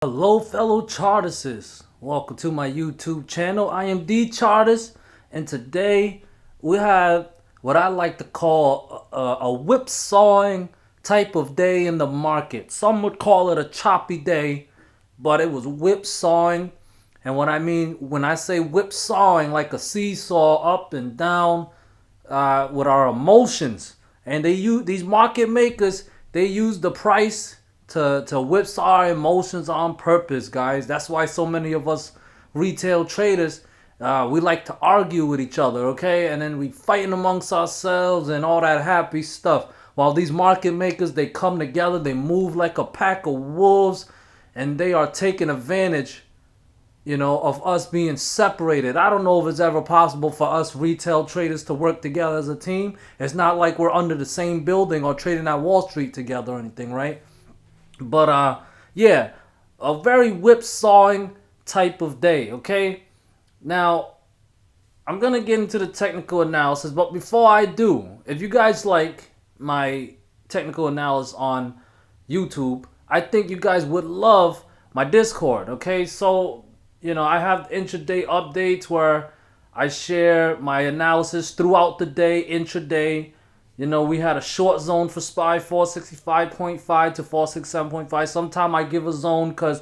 Hello, fellow Chartists. Welcome to my YouTube channel. I am the Chartist, and today we have what I like to call a whipsawing type of day in the market. Some would call it a choppy day, but it was whipsawing. And what I mean when I say whipsawing, like a seesaw up and down with our emotions. And they use these market makers. They use the price to whipsaw our emotions on purpose, guys. That's why so many of us retail traders we like to argue with each other, okay? And then we fighting amongst ourselves and all that happy stuff. While these market makers, they come together, they move like a pack of wolves, and they are taking advantage of us being separated. I don't know if it's ever possible for us retail traders to work together as a team. It's not like we're under the same building or trading at Wall Street together or anything, right? But yeah, a very whipsawing type of day, okay? Now, I'm gonna get into the technical analysis, but before I do, if you guys like my technical analysis on YouTube, I think you guys would love my Discord, okay? So, I have intraday updates where I share my analysis throughout the day, intraday. We had a short zone for SPY 465.5 to 467.5. Sometimes I give a zone because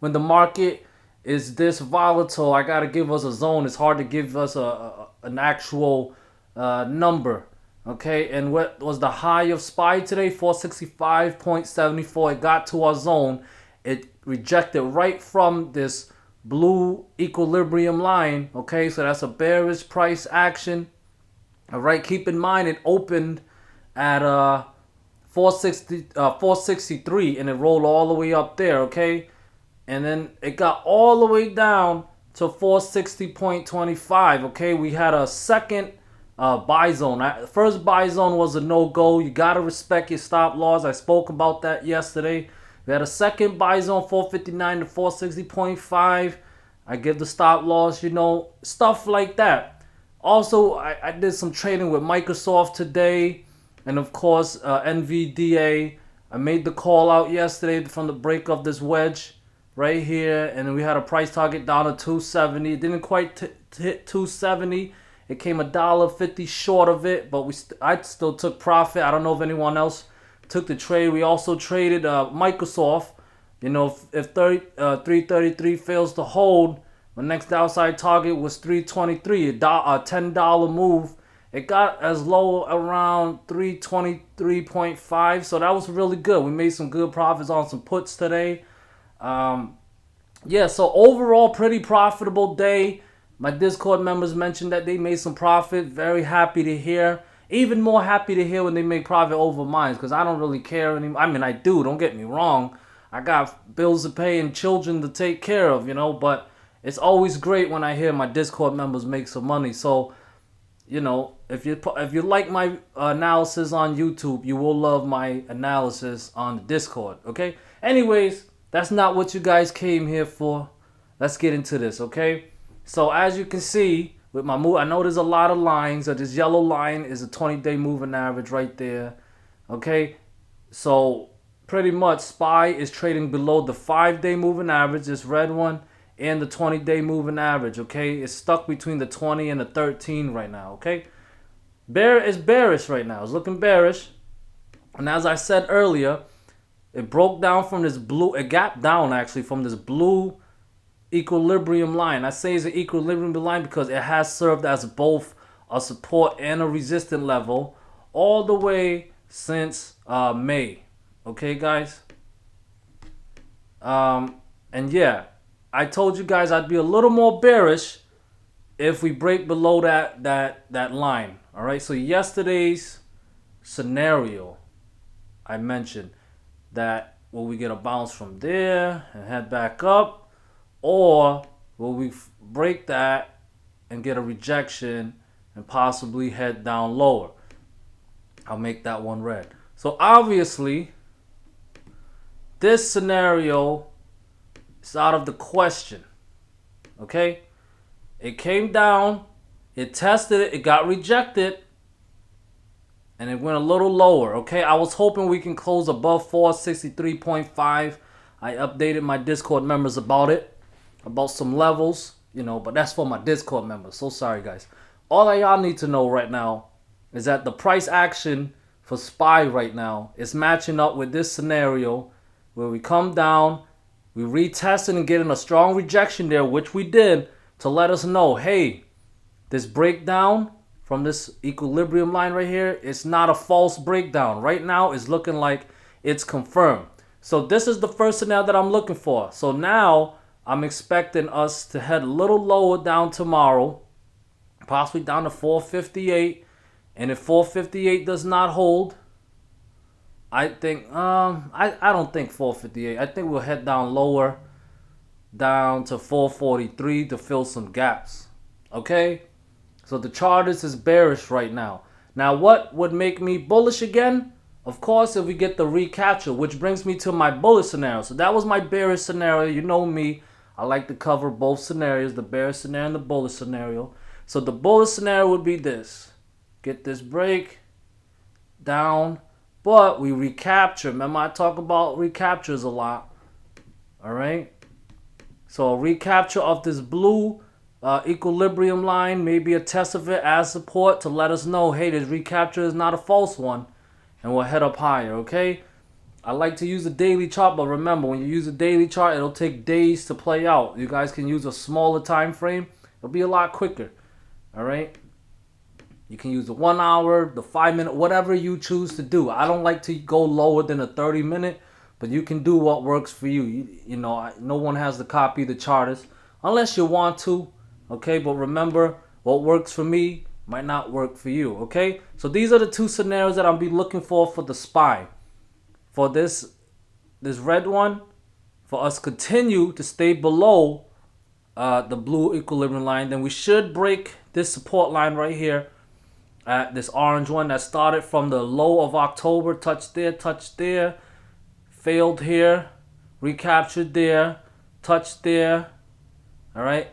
when the market is this volatile, I got to give us a zone. It's hard to give us an actual number. Okay, and what was the high of SPY today? 465.74. It got to our zone. It rejected right from this blue equilibrium line. Okay, so that's a bearish price action. All right, keep in mind it opened at 463 and it rolled all the way up there, okay? And then it got all the way down to 460.25, okay? We had a second buy zone. First buy zone was a no-go. You got to respect your stop loss. I spoke about that yesterday. We had a second buy zone, 459 to 460.5. I give the stop loss, stuff like that. Also, I did some trading with Microsoft today, and of course NVDA. I made the call out yesterday from the break of this wedge right here, and then we had a price target down to 270. It didn't quite hit 270. It came $1.50 short of it, but I still took profit. I don't know if anyone else took the trade. We also traded Microsoft. If 333 fails to hold, my next downside target was 323, a $10 move. It got as low around 323.5, so that was really good. We made some good profits on some puts today. Yeah, so overall, pretty profitable day. My Discord members mentioned that they made some profit. Very happy to hear. Even more happy to hear when they make profit over mine, because I don't really care anymore. I mean, I do, don't get me wrong. I got bills to pay and children to take care of, but it's always great when I hear my Discord members make some money. So, if you like my analysis on YouTube, you will love my analysis on the Discord, okay? Anyways, that's not what you guys came here for. Let's get into this, okay? So as you can see with my move, I know there's a lot of lines. This yellow line is a 20-day moving average right there, okay? So pretty much SPY is trading below the 5-day moving average, this red one, and the 20-day moving average, okay? It's stuck between the 20 and the 13 right now, okay? Bear is bearish right now. It's looking bearish. And as I said earlier, it broke down from this blue, it gapped down actually from this blue equilibrium line. I say it's an equilibrium line because it has served as both a support and a resistance level all the way since May. Okay, guys? And yeah, I told you guys I'd be a little more bearish if we break below that line. All right. So yesterday's scenario, I mentioned that will we get a bounce from there and head back up, or will we break that and get a rejection and possibly head down lower? I'll make that one red. So obviously, this scenario is out of the question. Okay? It came down, it tested it, it got rejected, and it went a little lower. Okay? I was hoping we can close above 463.5. I updated my Discord members about it, about some levels, but that's for my Discord members. So sorry, guys. All that y'all need to know right now is that the price action for SPY right now is matching up with this scenario where we come down, we retesting and getting a strong rejection there, which we did, to let us know, hey, this breakdown from this equilibrium line right here, it's not a false breakdown. Right now, it's looking like it's confirmed. So this is the first scenario that I'm looking for. So now I'm expecting us to head a little lower down tomorrow, possibly down to 458. And if 458 does not hold, I think I don't think 458. I think we'll head down lower, down to 443 to fill some gaps. Okay? So the chart is bearish right now. Now what would make me bullish again? Of course, if we get the recapture, which brings me to my bullish scenario. So that was my bearish scenario. You know me. I like to cover both scenarios, the bearish scenario and the bullish scenario. So the bullish scenario would be this. Get this break down, but we recapture. Remember, I talk about recaptures a lot. All right. So a recapture of this blue equilibrium line, maybe a test of it as support to let us know, hey, this recapture is not a false one, and we'll head up higher. Okay. I like to use the daily chart, but remember, when you use a daily chart, it'll take days to play out. You guys can use a smaller time frame. It'll be a lot quicker. All right. You can use the 1 hour, the 5 minute, whatever you choose to do. I don't like to go lower than a 30-minute, but you can do what works for you. No one has to copy the charters unless you want to. Okay, but remember, what works for me might not work for you. Okay, so these are the two scenarios that I'll be looking for the SPY. For this red one, for us continue to stay below the blue equilibrium line, then we should break this support line right here at this orange one that started from the low of October, touched there, failed here, recaptured there, touched there. All right,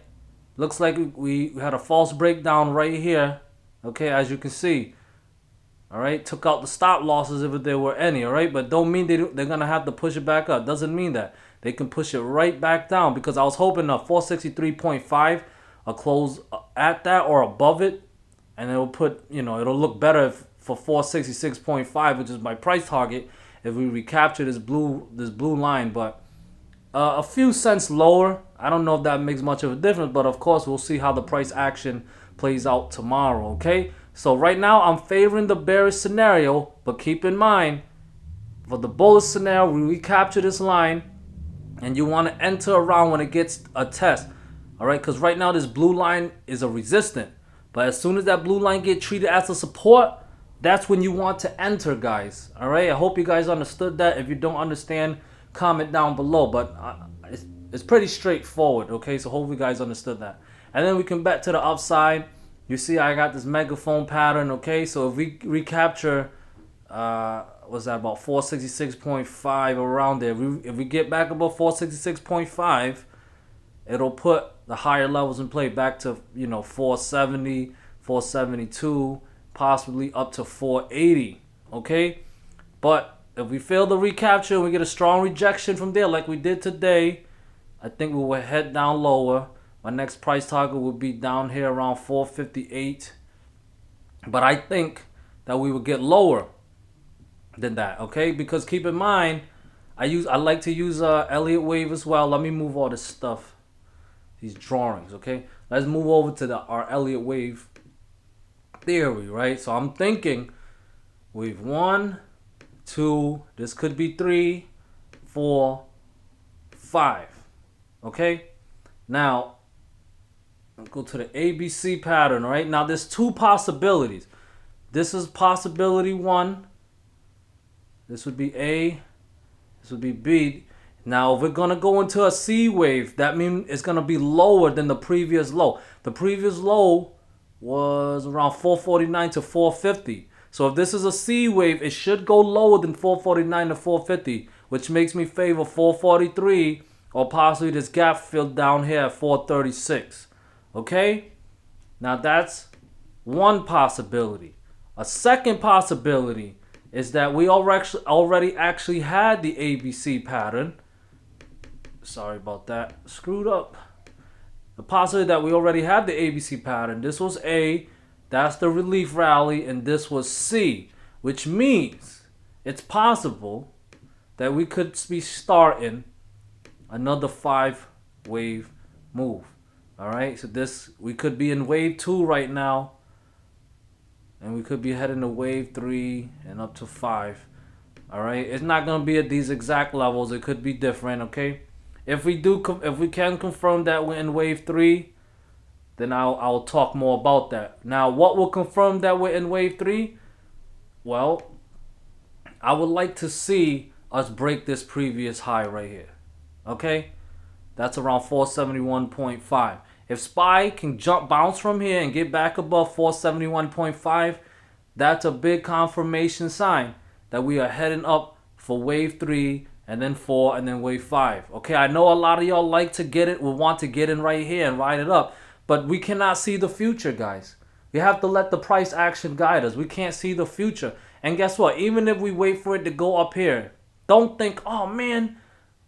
looks like we had a false breakdown right here. Okay, as you can see. All right, took out the stop losses if there were any. All right, but don't mean they're gonna have to push it back up. Doesn't mean that they can push it right back down, because I was hoping a 463.5 a close at that or above it, and it'll put, it'll look better for 466.5, which is my price target, if we recapture this blue line. But a few cents lower, I don't know if that makes much of a difference, but of course we'll see how the price action plays out tomorrow. Okay, so right now I'm favoring the bearish scenario, but keep in mind, for the bullish scenario, we recapture this line, and you want to enter around when it gets a test. All right, because right now this blue line is a resistant. But as soon as that blue line get treated as a support, that's when you want to enter, guys. All right, I hope you guys understood that. If you don't understand, comment down below. But it's pretty straightforward, okay? So hopefully you guys understood that. And then we can bet to the upside. You see I got this megaphone pattern, okay? So if we recapture, what's that, about 466.5 around there. If we get back above 466.5, it'll put the higher levels in play back to 470, 472, possibly up to 480. Okay, but if we fail the recapture and we get a strong rejection from there like we did today, I think we will head down lower. My next price target would be down here around 458, but I think that we will get lower than that. Okay, because keep in mind, I like to use Elliott wave as well. Let me move all this stuff, these drawings. Okay, let's move over to our Elliott wave theory, right? So I'm thinking wave 1, 2, this could be 3, 4, 5. Okay, now let's go to the ABC pattern. Right now there's two possibilities. This is possibility 1. This would be A, this would be B. Now, if we're going to go into a C wave, that means it's going to be lower than the previous low. The previous low was around 449 to 450. So if this is a C wave, it should go lower than 449 to 450, which makes me favor 443 or possibly this gap filled down here at 436. Okay? Now, that's one possibility. A second possibility is that we already actually had the ABC pattern. sorry about that, screwed up. The possibility that we already had the ABC pattern. This was A, that's the relief rally, and this was C, which means it's possible that we could be starting another 5-wave move. All right, so this, we could be in wave 2 right now, and we could be heading to wave 3 and up to 5. All right, it's not gonna be at these exact levels. It could be different. Okay, if we can confirm that we're in wave 3, then I'll talk more about that. Now, what will confirm that we're in wave 3? Well, I would like to see us break this previous high right here. Okay, that's around 471.5. If SPY can bounce from here and get back above 471.5, that's a big confirmation sign that we are heading up for wave 3 and then 4 and then wave 5. Okay, I know a lot of y'all like to get it, will want to get in right here and ride it up, but we cannot see the future, guys. We have to let the price action guide us. We can't see the future. And guess what? Even if we wait for it to go up here, don't think, oh man,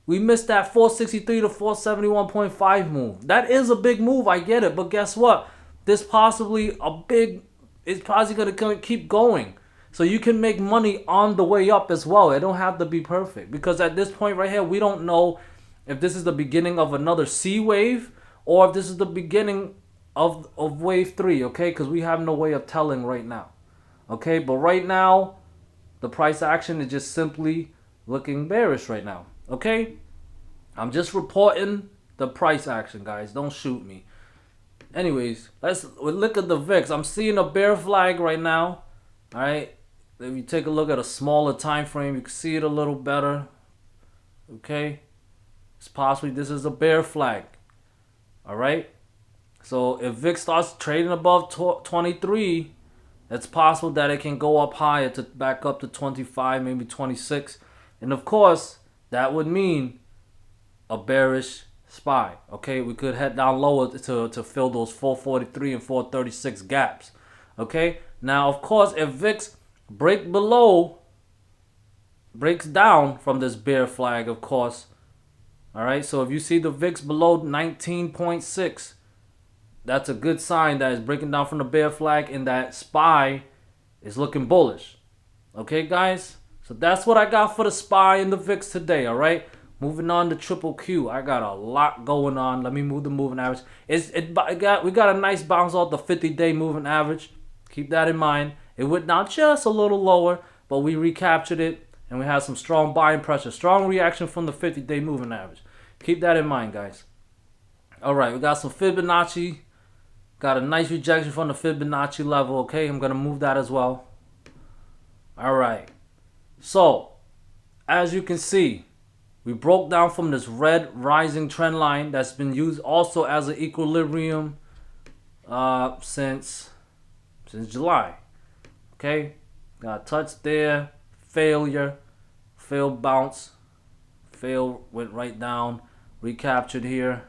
we missed that 463 to 471.5 move. That is a big move, I get it. But guess what? It's probably going to keep going. So you can make money on the way up as well. It don't have to be perfect. Because at this point right here, we don't know if this is the beginning of another C wave or if this is the beginning of wave 3, okay? Because we have no way of telling right now. Okay, but right now, the price action is just simply looking bearish right now. Okay? I'm just reporting the price action, guys. Don't shoot me. Anyways, let's look at the VIX. I'm seeing a bear flag right now. All right? If you take a look at a smaller time frame, you can see it a little better. Okay? It's possibly this is a bear flag. All right? So if VIX starts trading above 23, it's possible that it can go up higher to back up to 25, maybe 26. And of course, that would mean a bearish SPY. Okay, we could head down lower to fill those 443 and 436 gaps. Okay, now of course, if VIX breaks down from this bear flag, of course. All right, so if you see the VIX below 19.6, that's a good sign that it's breaking down from the bear flag and that SPY is looking bullish. Okay, guys? So that's what I got for the SPY and the VIX today, all right? Moving on to QQQ. I got a lot going on. Let me move the moving average. We got a nice bounce off the 50-day moving average. Keep that in mind. It went down just a little lower, but we recaptured it, and we had some strong buying pressure. Strong reaction from the 50-day moving average. Keep that in mind, guys. All right, we got some Fibonacci. Got a nice rejection from the Fibonacci level, okay? I'm going to move that as well. All right. So, as you can see, we broke down from this red rising trend line that's been used also as an equilibrium since July. Okay? Got a touch there. Failure. Failed bounce. Failed, went right down. Recaptured here.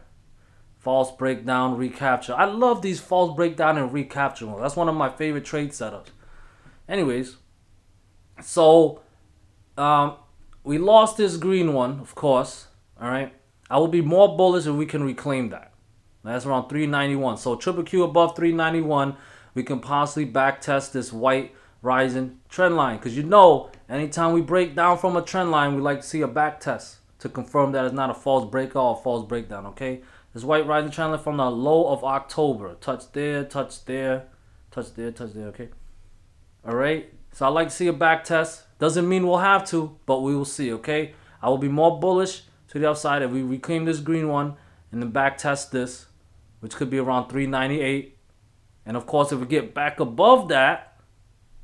False breakdown, recapture. I love these false breakdown and recapture ones. That's one of my favorite trade setups. Anyways, so we lost this green one, of course. All right. I will be more bullish if we can reclaim that. That's around 391. So QQQ above 391, we can possibly back test this white rising trend line. Because you know, anytime we break down from a trend line, we like to see a back test to confirm that it's not a false breakout or false breakdown. Okay. This white rising trend line from the low of October. Touch there, touch there, touch there, touch there, okay? All right? So I like to see a back test. Doesn't mean we'll have to, but we will see, okay? I will be more bullish to the upside if we reclaim this green one and then back test this, which could be around 398. And of course, if we get back above that,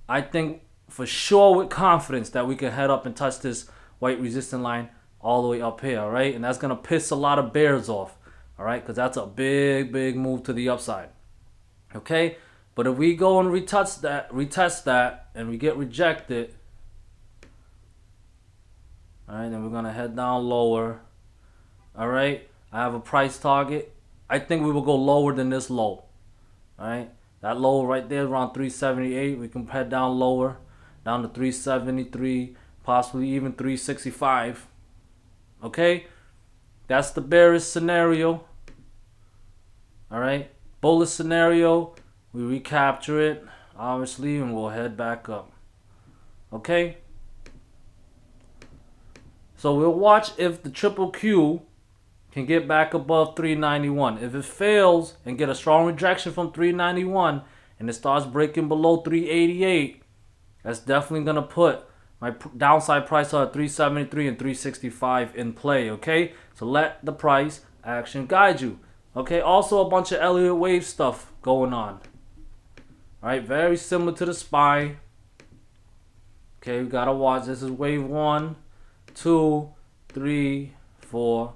I think for sure with confidence that we can head up and touch this white resistance line all the way up here, all right? And that's going to piss a lot of bears off. All right, because that's a big move to the upside. Okay, but if we go and retest that, and we get rejected, all right, then we're gonna head down lower. All right, I have a price target. I think we will go lower than this low. All right, that low right there around 378. We can head down lower, down to 373, possibly even 365. Okay. That's the bearish scenario. All right. Bullish scenario, we recapture it, obviously, and we'll head back up. Okay. So we'll watch if the triple Q can get back above 391. If it fails and get a strong rejection from 391 and it starts breaking below 388, that's definitely going to put my downside price at 373 and 365 in play, okay? So let the price action guide you. Okay, also a bunch of Elliott wave stuff going on. Alright, very similar to the SPY. Okay, we gotta watch. This is wave 1, 2, 3, 4,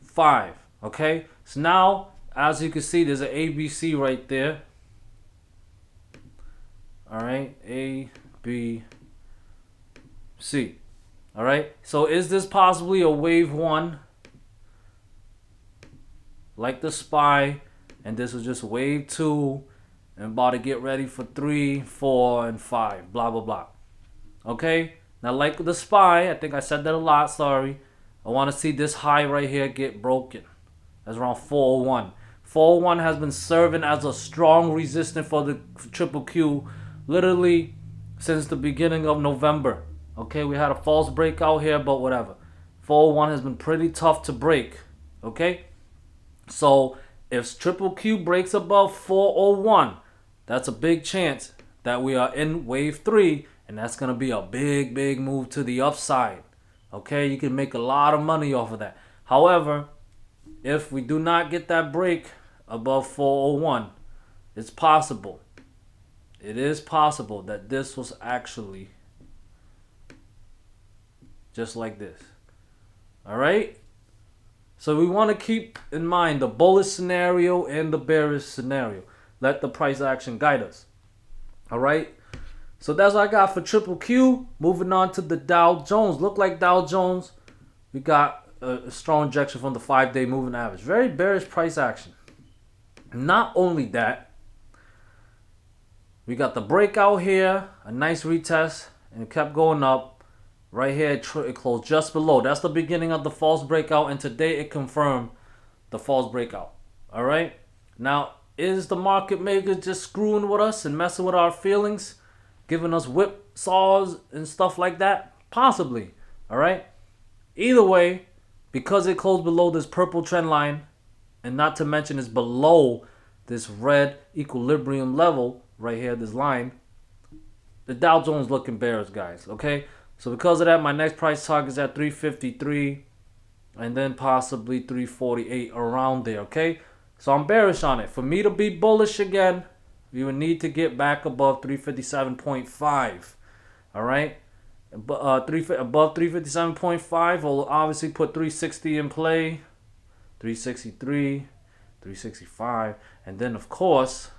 5. Okay, so now, as you can see, there's an ABC right there. Alright, A, B, C. Alright, so is this possibly a wave 1? Like the SPY, and this was just wave 2, and about to get ready for 3, 4, and 5, blah blah blah. Okay, now like the SPY, I think I said that a lot, sorry. I want to see this high right here get broken. That's around 401. 401 has been serving as a strong resistance for the triple Q literally since the beginning of November. Okay, we had a false breakout here, but whatever. 401 has been pretty tough to break. Okay. So if triple Q breaks above 401, that's a big chance that we are in wave 3, and that's going to be a big move to the upside. Okay, you can make a lot of money off of that. However, if we do not get that break above 401, it's possible. It is possible that this was actually just like this. All right? So we want to keep in mind the bullish scenario and the bearish scenario. Let the price action guide us. All right. So that's what I got for triple Q. Moving on to the Dow Jones. Look like Dow Jones. We got a strong injection from the 5-day moving average. Very bearish price action. Not only that, we got the breakout here. A nice retest. And it kept going up. Right here, it closed just below. That's the beginning of the false breakout, and today it confirmed the false breakout. All right. Now, is the market maker just screwing with us and messing with our feelings, giving us whip saws and stuff like that? Possibly. All right. Either way, because it closed below this purple trend line, and not to mention it's below this red equilibrium level right here, this line, the Dow Jones looking bearish, guys. Okay. So because of that, my next price target is at 353 and then possibly 348 around there, okay? So I'm bearish on it. For me to be bullish again, we would need to get back above 357.5, all right? Above 357.5, we'll obviously put 360 in play, 363, 365, and then, of course,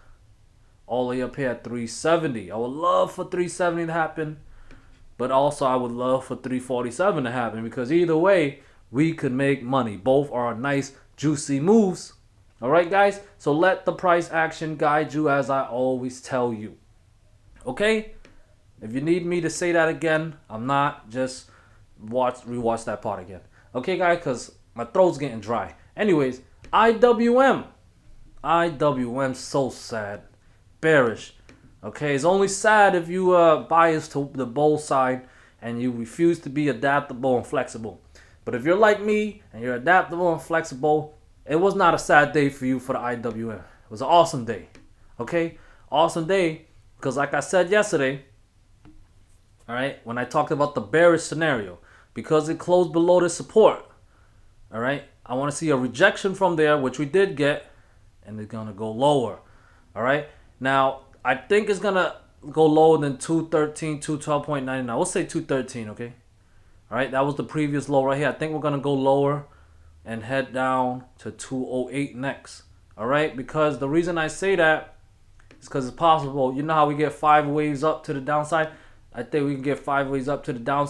all the way up here at 370. I would love for 370 to happen. But also, I would love for 347 to happen, because either way, we could make money. Both are nice, juicy moves. All right, guys? So let the price action guide you, as I always tell you. Okay? If you need me to say that again, I'm not. Just rewatch that part again. Okay, guys? Because my throat's getting dry. Anyways, IWM. IWM, so sad. Bearish. Okay, it's only sad if you bias to the bull side and you refuse to be adaptable and flexible. But if you're like me and you're adaptable and flexible, it was not a sad day for you for the IWM. It was an awesome day. Okay, awesome day, because like I said yesterday, all right, when I talked about the bearish scenario, because it closed below the support, all right, I want to see a rejection from there, which we did get, and it's gonna go lower. All right, now I think it's going to go lower than 213, 212.99. We'll say 213, okay? All right, that was the previous low right here. I think we're going to go lower and head down to 208 next. All right, because the reason I say that is because it's possible. You know how we get 5 waves up to the downside? I think we can get 5 waves up to the down.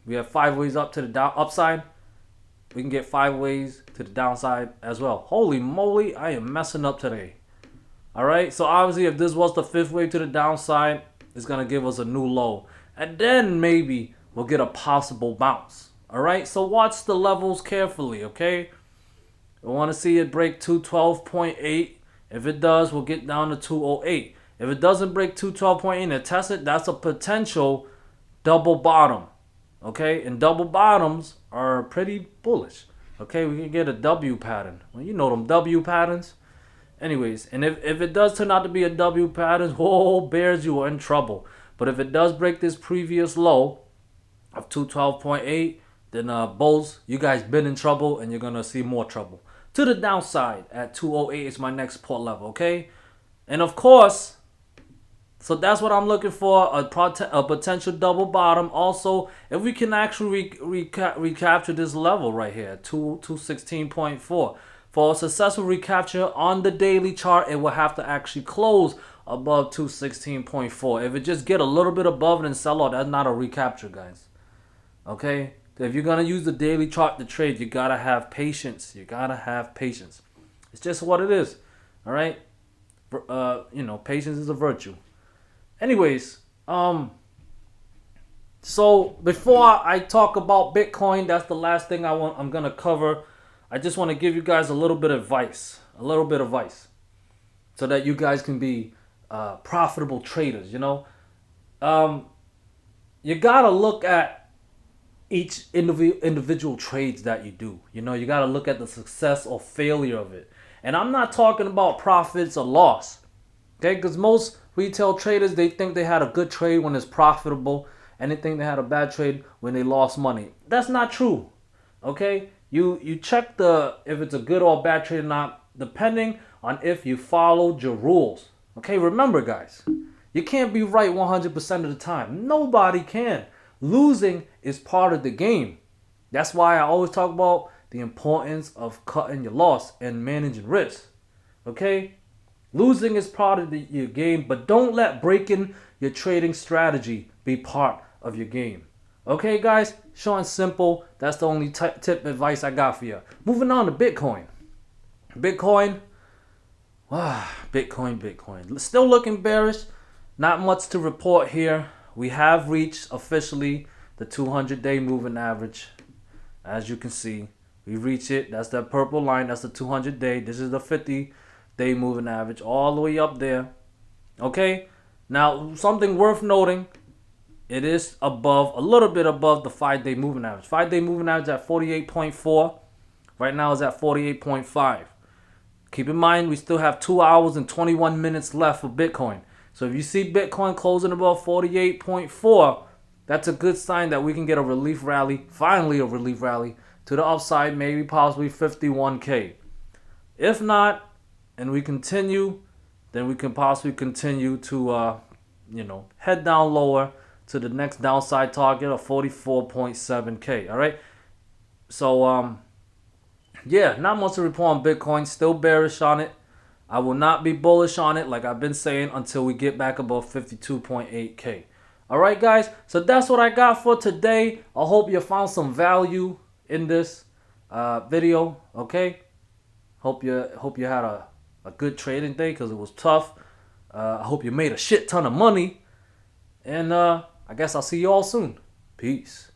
We have 5 waves up to the upside. We can get 5 waves to the downside as well. Holy moly, I am messing up today. All right, so obviously if this was the 5th wave to the downside, it's going to give us a new low. And then maybe we'll get a possible bounce. All right, so watch the levels carefully, okay? We want to see it break 212.8. If it does, we'll get down to 208. If it doesn't break 212.8 and test it, that's a potential double bottom. Okay, and double bottoms are pretty bullish. Okay, we can get a W pattern. Well, you know them W patterns. Anyways, and if it does turn out to be a W pattern, whoa, bears, you are in trouble. But if it does break this previous low of 212.8, then bulls, you guys been in trouble and you're gonna see more trouble. To the downside at 208 is my next support level, okay? And of course, so that's what I'm looking for, a potential double bottom. Also, if we can actually recapture this level right here, 216.4. For a successful recapture on the daily chart, it will have to actually close above 216.4. If it just get a little bit above it and sell off, that's not a recapture, guys. Okay? If you're going to use the daily chart to trade, you got to have patience. You got to have patience. It's just what it is. All right? Patience is a virtue. Anyways, so before I talk about Bitcoin, that's the last thing I'm gonna cover. I just want to give you guys a little bit of advice, so that you guys can be profitable traders. You gotta look at each individual trades that you do. You gotta look at the success or failure of it. And I'm not talking about profits or loss. Okay, because most retail traders, they think they had a good trade when it's profitable, and they think they had a bad trade when they lost money. That's not true. Okay, you check if it's a good or bad trade or not, depending on if you followed your rules. Okay, remember, guys, you can't be right 100% of the time. Nobody can. Losing is part of the game. That's why I always talk about the importance of cutting your loss and managing risk. Okay. Losing is part of your game, but don't let breaking your trading strategy be part of your game. Okay, guys? Short and simple. That's the only tip advice I got for you. Moving on to Bitcoin. Bitcoin. Bitcoin. Still looking bearish. Not much to report here. We have reached officially the 200-day moving average. As you can see, we reach it. That's that purple line. That's the 200-day. This is the 50-day moving average, all the way up there. Okay, now something worth noting, it is a little bit above the 5-day moving average. 5-day moving average at 48.4. Right now is at 48.5. Keep in mind, we still have 2 hours and 21 minutes left for Bitcoin. So if you see Bitcoin closing above 48.4, that's a good sign that we can get a relief rally, finally a relief rally to the upside, maybe possibly 51K. If not, and we continue, then we can possibly continue to, head down lower to the next downside target of 44.7K. All right. So, not much to report on Bitcoin. Still bearish on it. I will not be bullish on it, like I've been saying, until we get back above 52.8K. All right, guys. So that's what I got for today. I hope you found some value in this video. Okay. Hope you had a good trading day, because it was tough. I hope you made a shit ton of money. And I guess I'll see you all soon. Peace.